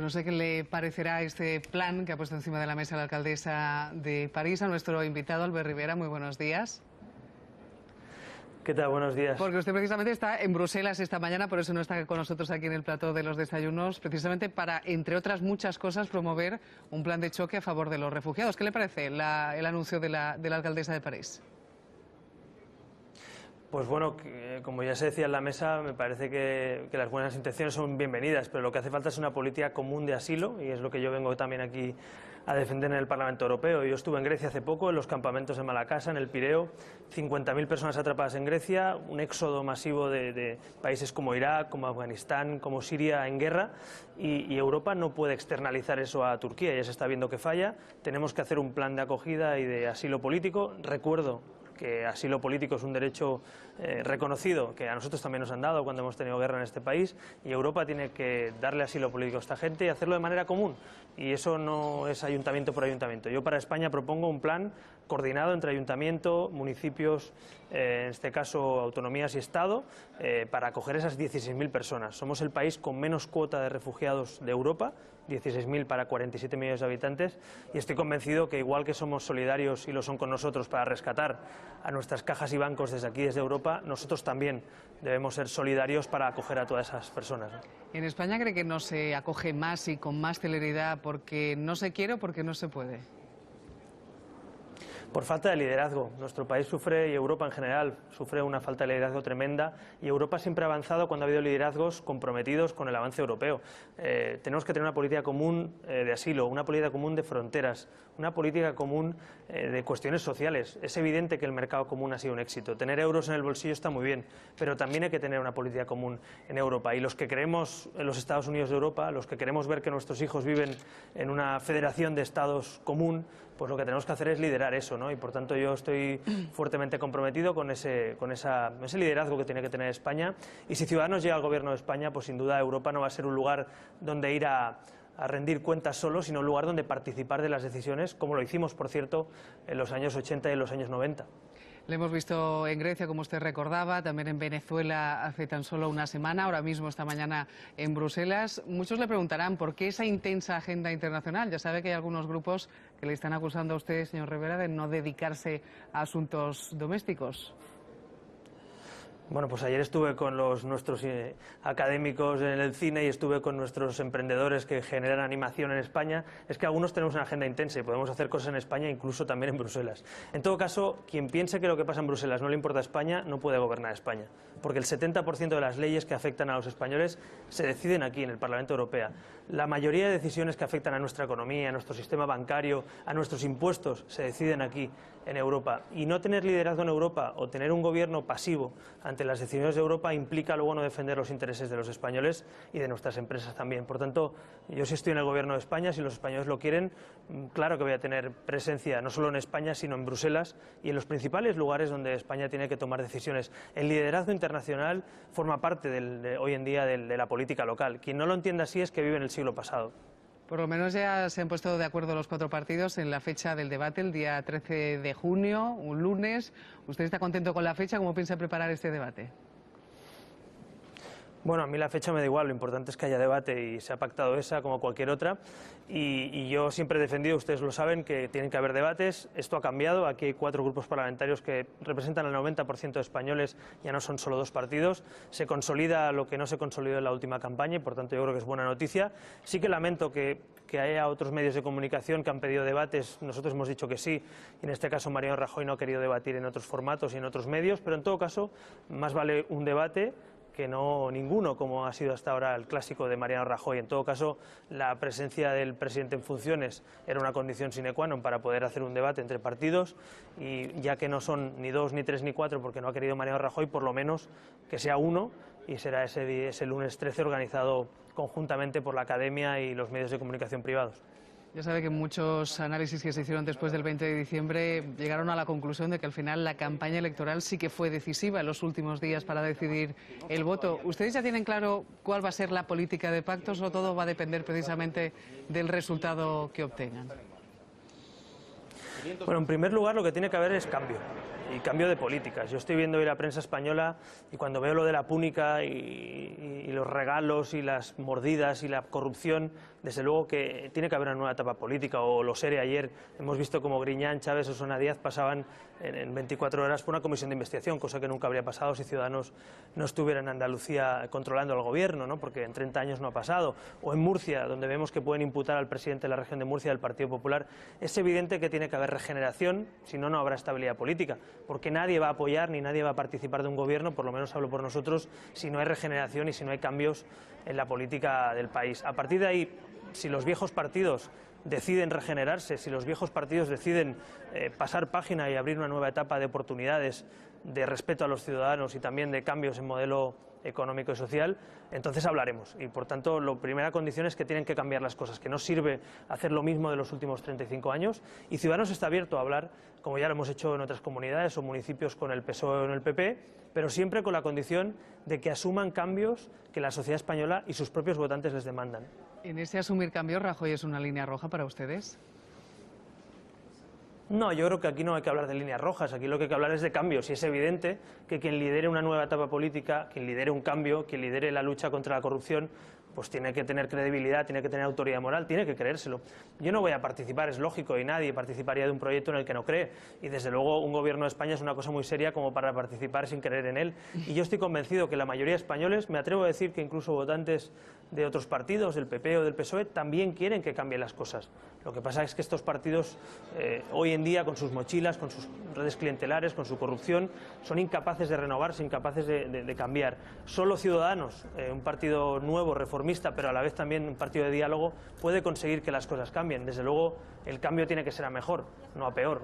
No sé qué le parecerá este plan que ha puesto encima de la mesa la alcaldesa de París. A nuestro invitado, Albert Rivera, muy buenos días. ¿Qué tal? Buenos días. Porque usted precisamente está en Bruselas esta mañana, por eso no está con nosotros aquí en el plató de los desayunos, precisamente para, entre otras muchas cosas, promover un plan de choque a favor de los refugiados. ¿Qué le parece el anuncio de la alcaldesa de París? Pues bueno, como ya se decía en la mesa, me parece que las buenas intenciones son bienvenidas, pero lo que hace falta es una política común de asilo, y es lo que yo vengo también aquí a defender en el Parlamento Europeo. Yo estuve en Grecia hace poco, en los campamentos de Malacasa, en el Pireo, 50.000 personas atrapadas en Grecia, un éxodo masivo de países como Irak, como Afganistán, como Siria en guerra, y Europa no puede externalizar eso a Turquía, ya se está viendo que falla. Tenemos que hacer un plan de acogida y de asilo político. Recuerdo que asilo político es un derecho reconocido, que a nosotros también nos han dado cuando hemos tenido guerra en este país, y Europa tiene que darle asilo político a esta gente y hacerlo de manera común, y eso no es ayuntamiento por ayuntamiento. Yo para España propongo un plan coordinado entre ayuntamiento, municipios, en este caso autonomías y Estado, para acoger esas 16.000 personas. Somos el país con menos cuota de refugiados de Europa, 16.000 para 47 millones de habitantes, y estoy convencido que igual que somos solidarios y lo son con nosotros para rescatar a nuestras cajas y bancos desde aquí, desde Europa, nosotros también debemos ser solidarios para acoger a todas esas personas. ¿En España cree que no se acoge más y con más celeridad porque no se quiere o porque no se puede? Por falta de liderazgo. Nuestro país sufre, y Europa en general, sufre una falta de liderazgo tremenda, y Europa siempre ha avanzado cuando ha habido liderazgos comprometidos con el avance europeo. Tenemos que tener una política común de asilo, una política común de fronteras, una política común de cuestiones sociales. Es evidente que el mercado común ha sido un éxito. Tener euros en el bolsillo está muy bien, pero también hay que tener una política común en Europa. Y los que creemos en los Estados Unidos de Europa, los que queremos ver que nuestros hijos viven en una federación de estados común, pues lo que tenemos que hacer es liderar eso, ¿no? Y por tanto yo estoy fuertemente comprometido con ese liderazgo que tiene que tener España. Y si Ciudadanos llega al gobierno de España, pues sin duda Europa no va a ser un lugar donde ir a rendir cuentas solo, sino un lugar donde participar de las decisiones, como lo hicimos, por cierto, en los años 80 y en los años 90. Le hemos visto en Grecia, como usted recordaba, también en Venezuela hace tan solo una semana, ahora mismo esta mañana en Bruselas. Muchos le preguntarán por qué esa intensa agenda internacional. Ya sabe que hay algunos grupos que le están acusando a usted, señor Rivera, de no dedicarse a asuntos domésticos. Bueno, pues ayer estuve con nuestros académicos en el cine y estuve con nuestros emprendedores que generan animación en España. Es que algunos tenemos una agenda intensa y podemos hacer cosas en España, incluso también en Bruselas. En todo caso, quien piense que lo que pasa en Bruselas no le importa a España, no puede gobernar España, porque el 70% de las leyes que afectan a los españoles se deciden aquí, en el Parlamento Europeo. La mayoría de decisiones que afectan a nuestra economía, a nuestro sistema bancario, a nuestros impuestos, se deciden aquí, en Europa. Y no tener liderazgo en Europa o tener un gobierno pasivo ante las decisiones de Europa implica luego no defender los intereses de los españoles y de nuestras empresas también. Por tanto, yo si estoy en el gobierno de España, si los españoles lo quieren, claro que voy a tener presencia no solo en España, sino en Bruselas y en los principales lugares donde España tiene que tomar decisiones. El liderazgo internacional forma parte hoy en día de la política local. Quien no lo entienda así es que vive en el siglo pasado. Por lo menos ya se han puesto de acuerdo los cuatro partidos en la fecha del debate, el día 13 de junio, un lunes. ¿Usted está contento con la fecha? ¿Cómo piensa preparar este debate? Bueno, a mí la fecha me da igual, lo importante es que haya debate y se ha pactado esa como cualquier otra y yo siempre he defendido, ustedes lo saben, que tienen que haber debates. Esto ha cambiado, aquí hay 4 grupos parlamentarios que representan al 90% de españoles, ya no son solo 2 partidos, se consolida lo que no se consolidó en la última campaña y por tanto yo creo que es buena noticia. Sí que lamento que haya otros medios de comunicación que han pedido debates, nosotros hemos dicho que sí, y en este caso Mariano Rajoy no ha querido debatir en otros formatos y en otros medios, pero en todo caso más vale un debate que no ninguno, como ha sido hasta ahora el clásico de Mariano Rajoy. En todo caso, la presencia del presidente en funciones era una condición sine qua non para poder hacer un debate entre partidos y ya que no son ni 2, ni 3, ni 4 porque no ha querido Mariano Rajoy, por lo menos que sea uno y será ese lunes 13 organizado conjuntamente por la Academia y los medios de comunicación privados. Ya sabe que muchos análisis que se hicieron después del 20 de diciembre llegaron a la conclusión de que al final la campaña electoral sí que fue decisiva en los últimos días para decidir el voto. ¿Ustedes ya tienen claro cuál va a ser la política de pactos o todo va a depender precisamente del resultado que obtengan? Bueno, en primer lugar lo que tiene que haber es cambio. y cambio de políticas. Yo estoy viendo hoy la prensa española y cuando veo lo de la púnica y los regalos y las mordidas y la corrupción, desde luego que tiene que haber una nueva etapa política. O los ERE ayer, hemos visto como Griñán, Chávez o Susana Díaz pasaban en 24 horas por una comisión de investigación, cosa que nunca habría pasado si Ciudadanos no estuviera en Andalucía controlando al gobierno, ¿no? Porque en 30 años no ha pasado. O en Murcia, donde vemos que pueden imputar al presidente de la región de Murcia del Partido Popular. Es evidente que tiene que haber regeneración, si no, no habrá estabilidad política, porque nadie va a apoyar ni nadie va a participar de un gobierno, por lo menos hablo por nosotros, si no hay regeneración y si no hay cambios en la política del país. A partir de ahí, si los viejos partidos deciden regenerarse, si los viejos partidos deciden pasar página y abrir una nueva etapa de oportunidades, de respeto a los ciudadanos y también de cambios en modelo económico y social, entonces hablaremos. Y por tanto, la primera condición es que tienen que cambiar las cosas, que no sirve hacer lo mismo de los últimos 35 años. Y Ciudadanos está abierto a hablar, como ya lo hemos hecho en otras comunidades o municipios con el PSOE o en el PP, pero siempre con la condición de que asuman cambios que la sociedad española y sus propios votantes les demandan. En ese asumir cambios, ¿Rajoy es una línea roja para ustedes? No, yo creo que aquí no hay que hablar de líneas rojas, aquí lo que hay que hablar es de cambios, y es evidente que quien lidere una nueva etapa política, quien lidere un cambio, quien lidere la lucha contra la corrupción, pues tiene que tener credibilidad, tiene que tener autoridad moral, tiene que creérselo. Yo no voy a participar, es lógico, y nadie participaría de un proyecto en el que no cree, y desde luego un gobierno de España es una cosa muy seria como para participar sin creer en él, y yo estoy convencido que la mayoría de españoles, me atrevo a decir que incluso votantes de otros partidos, del PP o del PSOE, también quieren que cambien las cosas. Lo que pasa es que estos partidos hoy en día, con sus mochilas, con sus redes clientelares, con su corrupción, son incapaces de renovarse, incapaces de cambiar. Solo Ciudadanos, un partido nuevo, reformista, pero a la vez también un partido de diálogo, puede conseguir que las cosas cambien. Desde luego, el cambio tiene que ser a mejor, no a peor.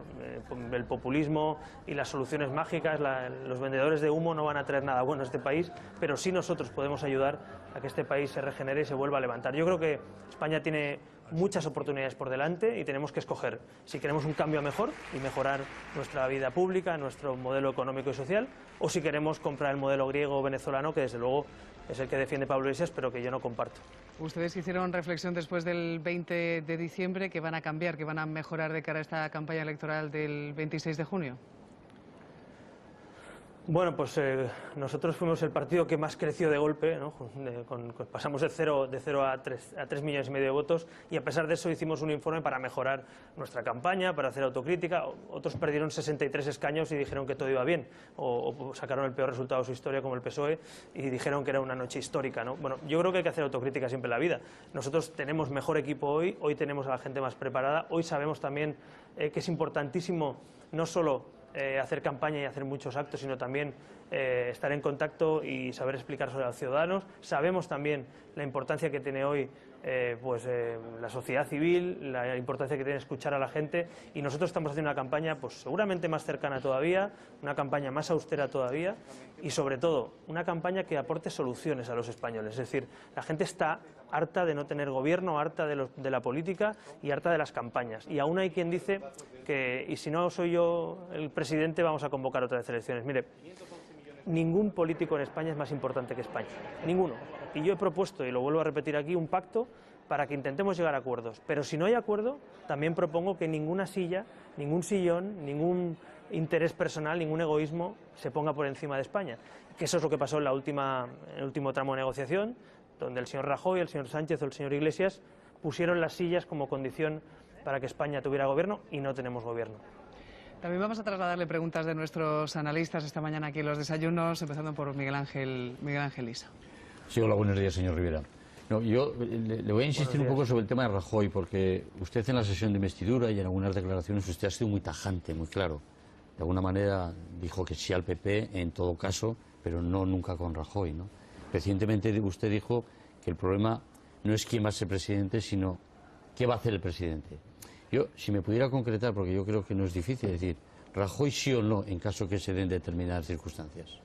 El populismo y las soluciones mágicas, los vendedores de humo no van a traer nada bueno a este país, pero sí nosotros podemos ayudar a que este país se regenere y se vuelva a levantar. Yo creo que España tiene muchas oportunidades por delante y tenemos que escoger si queremos un cambio a mejor y mejorar nuestra vida pública, nuestro modelo económico y social, o si queremos comprar el modelo griego o venezolano, que desde luego es el que defiende Pablo Iglesias, pero que yo no comparto. Ustedes hicieron reflexión después del 20 de diciembre, que van a cambiar, que van a mejorar de cara a esta campaña electoral del 26 de junio. Bueno, pues nosotros fuimos el partido que más creció de golpe, ¿no? Pasamos de 0 a 3 millones y medio de votos, y a pesar de eso hicimos un informe para mejorar nuestra campaña, para hacer autocrítica. Otros perdieron 63 escaños y dijeron que todo iba bien, o sacaron el peor resultado de su historia, como el PSOE, y dijeron que era una noche histórica, ¿no? Bueno, yo creo que hay que hacer autocrítica siempre en la vida. Nosotros tenemos mejor equipo hoy tenemos a la gente más preparada, hoy sabemos también que es importantísimo no solo hacer campaña y hacer muchos actos, sino también estar en contacto y saber explicar sobre los ciudadanos. Sabemos también la importancia que tiene hoy la sociedad civil, la importancia que tiene escuchar a la gente, y nosotros estamos haciendo una campaña pues seguramente más cercana todavía, una campaña más austera todavía, y sobre todo una campaña que aporte soluciones a los españoles. Es decir, la gente está harta de no tener gobierno, harta de la política y harta de las campañas. Y aún hay quien dice que, y si no soy yo el presidente, vamos a convocar otras elecciones. Mire, ningún político en España es más importante que España, ninguno. Y yo he propuesto, y lo vuelvo a repetir aquí, un pacto para que intentemos llegar a acuerdos. Pero si no hay acuerdo, también propongo que ninguna silla, ningún sillón, ningún interés personal, ningún egoísmo se ponga por encima de España. Que eso es lo que pasó en el último tramo de negociación, donde el señor Rajoy, el señor Sánchez o el señor Iglesias pusieron las sillas como condición para que España tuviera gobierno, y no tenemos gobierno. También vamos a trasladarle preguntas de nuestros analistas esta mañana aquí en los desayunos, empezando por Miguel Ángel Lisa. Sí, hola, buenos días, señor Rivera. No, yo le voy a insistir un poco sobre el tema de Rajoy, porque usted en la sesión de investidura y en algunas declaraciones usted ha sido muy tajante, muy claro. De alguna manera dijo que sí al PP en todo caso, pero no nunca con Rajoy, ¿no? Recientemente usted dijo que el problema no es quién va a ser presidente, sino qué va a hacer el presidente. Yo, si me pudiera concretar, porque yo creo que no es difícil, decir, Rajoy sí o no en caso que se den determinadas circunstancias.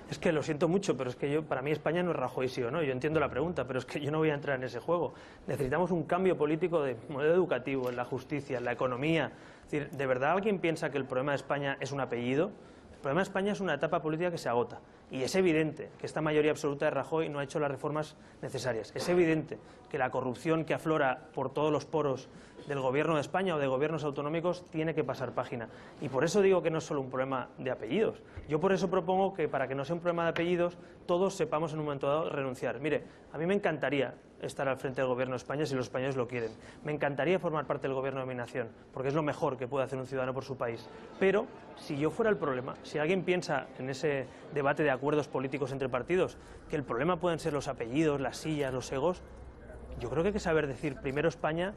Es que lo siento mucho, pero es que para mí España no es Rajoy sí o no. Yo entiendo la pregunta, pero es que yo no voy a entrar en ese juego. Necesitamos un cambio político de modelo educativo, en la justicia, en la economía. Es decir, ¿de verdad alguien piensa que el problema de España es un apellido? El problema de España es una etapa política que se agota. Y es evidente que esta mayoría absoluta de Rajoy no ha hecho las reformas necesarias. Es evidente que la corrupción que aflora por todos los poros del Gobierno de España o de gobiernos autonómicos tiene que pasar página. Y por eso digo que no es solo un problema de apellidos. Yo por eso propongo que, para que no sea un problema de apellidos, todos sepamos en un momento dado renunciar. Mire, a mí me encantaría estar al frente del Gobierno de España si los españoles lo quieren. Me encantaría formar parte del Gobierno de mi nación, porque es lo mejor que puede hacer un ciudadano por su país. Pero si yo fuera el problema, si alguien piensa en ese debate de acuerdos políticos entre partidos, que el problema pueden ser los apellidos, las sillas, los egos, yo creo que hay que saber decir primero España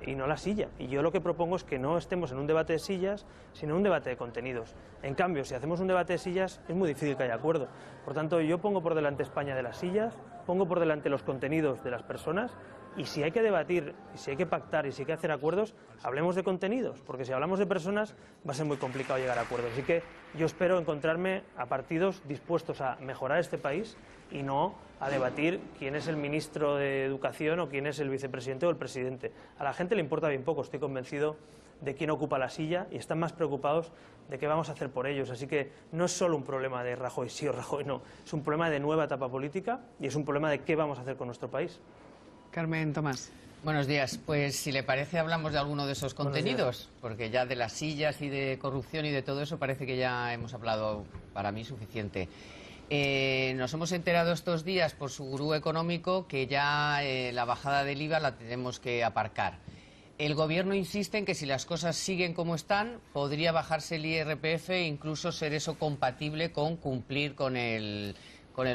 y no la silla. Y yo lo que propongo es que no estemos en un debate de sillas, sino en un debate de contenidos. En cambio, si hacemos un debate de sillas, es muy difícil que haya acuerdo. Por tanto, yo pongo por delante España de las sillas, pongo por delante los contenidos de las personas, y si hay que debatir, y si hay que pactar, y si hay que hacer acuerdos, hablemos de contenidos, porque si hablamos de personas va a ser muy complicado llegar a acuerdos. Así que yo espero encontrarme a partidos dispuestos a mejorar este país y no a debatir quién es el ministro de Educación o quién es el vicepresidente o el presidente. A la gente le importa bien poco, estoy convencido de quién ocupa la silla, y están más preocupados de qué vamos a hacer por ellos. Así que no es solo un problema de Rajoy sí o Rajoy no, es un problema de nueva etapa política y es un problema de qué vamos a hacer con nuestro país. Carmen Tomás. Buenos días. Pues si le parece hablamos de alguno de esos contenidos, porque ya de las sillas y de corrupción y de todo eso parece que ya hemos hablado, para mí, suficiente. Nos hemos enterado estos días por su gurú económico que ya la bajada del IVA la tenemos que aparcar. El Gobierno insiste en que si las cosas siguen como están, podría bajarse el IRPF e incluso ser eso compatible con cumplir con el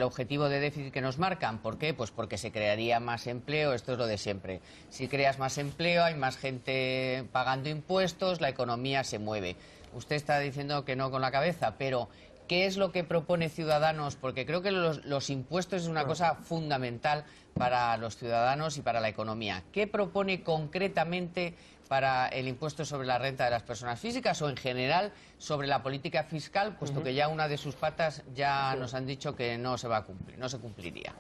objetivo de déficit que nos marcan. ¿Por qué? Pues porque se crearía más empleo, esto es lo de siempre. Si creas más empleo, hay más gente pagando impuestos, la economía se mueve. Usted está diciendo que no con la cabeza, pero ¿qué es lo que propone Ciudadanos? Porque creo que los impuestos es una cosa fundamental para los ciudadanos y para la economía. ¿Qué propone concretamente para el impuesto sobre la renta de las personas físicas o en general sobre la política fiscal, puesto que ya una de sus patas ya nos han dicho que no se va a cumplir, no se cumpliría?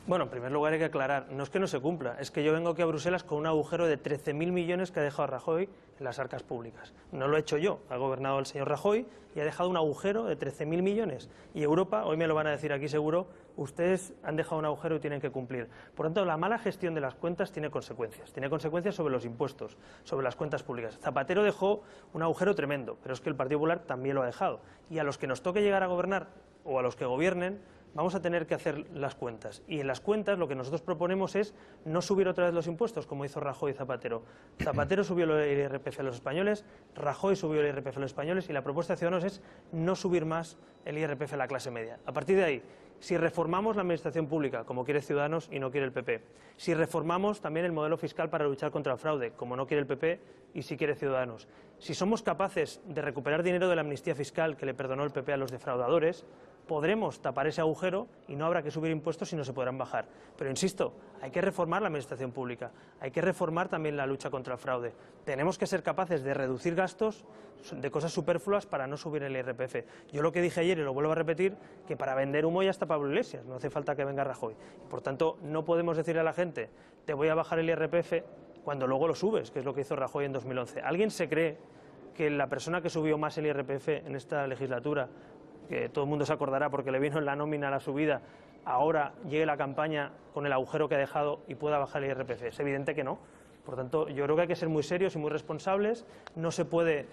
Bueno, en primer lugar hay que aclarar, no es que no se cumpla, es que yo vengo aquí a Bruselas con un agujero de 13.000 millones que ha dejado Rajoy en las arcas públicas. No lo he hecho yo, ha gobernado el señor Rajoy y ha dejado un agujero de 13.000 millones. Y Europa, hoy me lo van a decir aquí seguro, ustedes han dejado un agujero y tienen que cumplir. Por tanto, la mala gestión de las cuentas tiene consecuencias sobre los impuestos, sobre las cuentas públicas. Zapatero dejó un agujero tremendo, pero es que el Partido Popular también lo ha dejado. Y a los que nos toque llegar a gobernar, o a los que gobiernen, vamos a tener que hacer las cuentas. Y en las cuentas lo que nosotros proponemos es no subir otra vez los impuestos, como hizo Rajoy y Zapatero. Zapatero subió el IRPF a los españoles, Rajoy subió el IRPF a los españoles, y la propuesta de Ciudadanos es no subir más el IRPF a la clase media. A partir de ahí, si reformamos la administración pública, como quiere Ciudadanos y no quiere el PP, si reformamos también el modelo fiscal para luchar contra el fraude, como no quiere el PP y si quiere Ciudadanos, si somos capaces de recuperar dinero de la amnistía fiscal que le perdonó el PP a los defraudadores, podremos tapar ese agujero y no habrá que subir impuestos y no se podrán bajar. Pero insisto, hay que reformar la administración pública, hay que reformar también la lucha contra el fraude. Tenemos que ser capaces de reducir gastos de cosas superfluas para no subir el IRPF. Yo lo que dije ayer y lo vuelvo a repetir, que para vender humo ya está Pablo Iglesias, no hace falta que venga Rajoy. Por tanto, no podemos decirle a la gente, te voy a bajar el IRPF cuando luego lo subes, que es lo que hizo Rajoy en 2011. ¿Alguien se cree que la persona que subió más el IRPF en esta legislatura, que todo el mundo se acordará porque le vino en la nómina la subida, ahora llegue la campaña con el agujero que ha dejado y pueda bajar el IRPF? Es evidente que no. Por tanto, yo creo que hay que ser muy serios y muy responsables, no se puede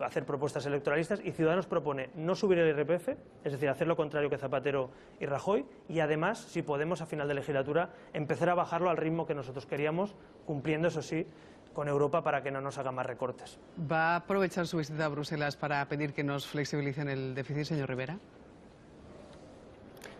hacer propuestas electoralistas, y Ciudadanos propone no subir el IRPF, es decir, hacer lo contrario que Zapatero y Rajoy, y además, si podemos, a final de legislatura, empezar a bajarlo al ritmo que nosotros queríamos, cumpliendo, eso sí, con Europa para que no nos haga más recortes. ¿Va a aprovechar su visita a Bruselas para pedir que nos flexibilicen el déficit, señor Rivera?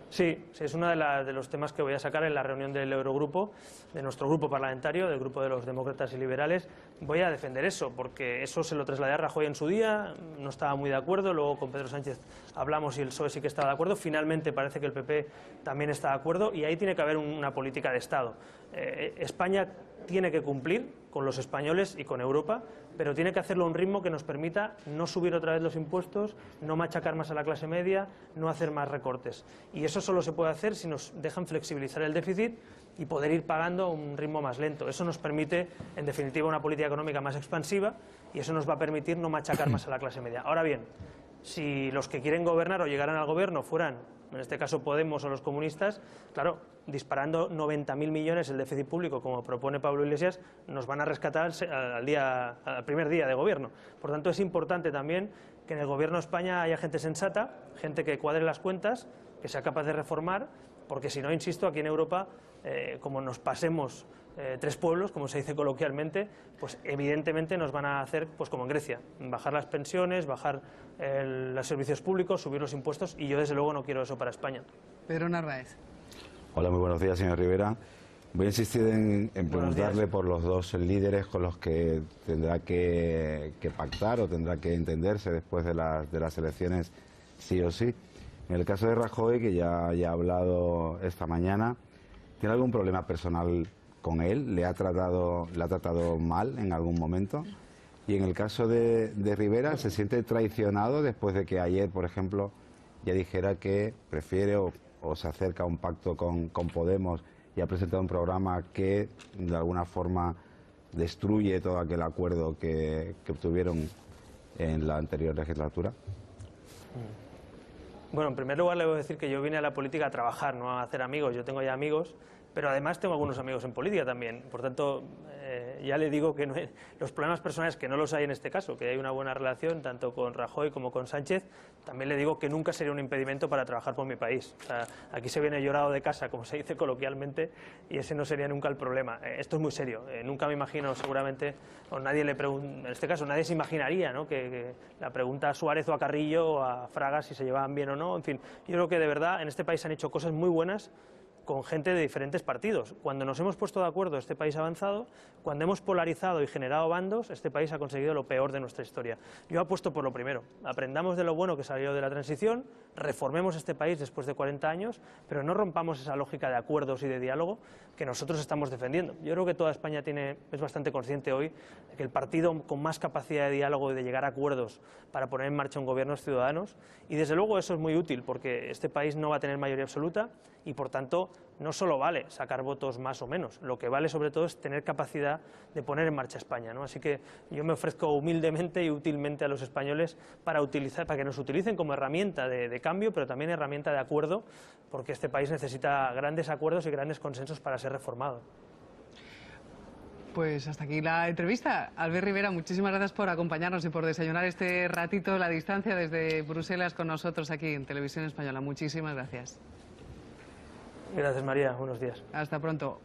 Sí, es uno de los temas que voy a sacar en la reunión del Eurogrupo, de nuestro grupo parlamentario, del grupo de los demócratas y liberales. Voy a defender eso, porque eso se lo trasladé a Rajoy en su día, no estaba muy de acuerdo, luego con Pedro Sánchez hablamos y el PSOE sí que estaba de acuerdo, finalmente parece que el PP también está de acuerdo, y ahí tiene que haber una política de Estado. España tiene que cumplir con los españoles y con Europa, pero tiene que hacerlo a un ritmo que nos permita no subir otra vez los impuestos, no machacar más a la clase media, no hacer más recortes. Y eso solo se puede hacer si nos dejan flexibilizar el déficit y poder ir pagando a un ritmo más lento. Eso nos permite, en definitiva, una política económica más expansiva, y eso nos va a permitir no machacar más a la clase media. Ahora bien, Si los que quieren gobernar o llegaran al gobierno fueran, en este caso Podemos o los comunistas, claro, disparando 90.000 millones el déficit público, como propone Pablo Iglesias, nos van a rescatar al primer día de gobierno. Por tanto, es importante también que en el gobierno de España haya gente sensata, gente que cuadre las cuentas, que sea capaz de reformar, porque si no, insisto, aquí en Europa, como nos pasemos tres pueblos, como se dice coloquialmente, pues evidentemente nos van a hacer, pues como en Grecia, bajar las pensiones, bajar los servicios públicos, subir los impuestos, y yo desde luego no quiero eso para España. Pedro Narváez. Hola, muy buenos días, señor Rivera. Voy a insistir en preguntarle por los dos líderes con los que tendrá que pactar o tendrá que entenderse después de las elecciones, sí o sí. En el caso de Rajoy, que ya ha hablado esta mañana, ¿tiene algún problema personal con él? ¿Le ha tratado mal en algún momento? Y en el caso de Rivera, ¿se siente traicionado después de que ayer, por ejemplo, ya dijera que prefiere o se acerca a un pacto con Podemos y ha presentado un programa que de alguna forma destruye todo aquel acuerdo que obtuvieron en la anterior legislatura? Bueno, en primer lugar le voy a decir que yo vine a la política a trabajar, no a hacer amigos. Yo tengo ya amigos, pero además tengo algunos amigos en política también. Por tanto, ya le digo que los problemas personales, que no los hay en este caso, que hay una buena relación tanto con Rajoy como con Sánchez, también le digo que nunca sería un impedimento para trabajar por mi país. O sea, aquí se viene llorado de casa, como se dice coloquialmente, y ese no sería nunca el problema. Esto es muy serio. Nunca me imagino, seguramente, o nadie le pregunta, en este caso nadie se imaginaría, ¿no?, que la pregunta a Suárez o a Carrillo o a Fraga si se llevaban bien o no. En fin, yo creo que de verdad en este país se han hecho cosas muy buenas con gente de diferentes partidos. Cuando nos hemos puesto de acuerdo, este país ha avanzado. Cuando hemos polarizado y generado bandos, este país ha conseguido lo peor de nuestra historia. Yo apuesto por lo primero. Aprendamos de lo bueno que salió de la transición, reformemos este país después de 40 años, pero no rompamos esa lógica de acuerdos y de diálogo que nosotros estamos defendiendo. Yo creo que toda España es bastante consciente hoy de que el partido con más capacidad de diálogo y de llegar a acuerdos para poner en marcha un gobierno es Ciudadanos, y desde luego eso es muy útil porque este país no va a tener mayoría absoluta y por tanto no solo vale sacar votos más o menos, lo que vale sobre todo es tener capacidad de poner en marcha España, ¿no? Así que yo me ofrezco humildemente y útilmente a los españoles para que nos utilicen como herramienta de cambio, pero también herramienta de acuerdo, porque este país necesita grandes acuerdos y grandes consensos para ser reformado. Pues hasta aquí la entrevista. Albert Rivera, muchísimas gracias por acompañarnos y por desayunar este ratito a la distancia desde Bruselas con nosotros aquí en Televisión Española. Muchísimas gracias. Gracias, María. Buenos días. Hasta pronto.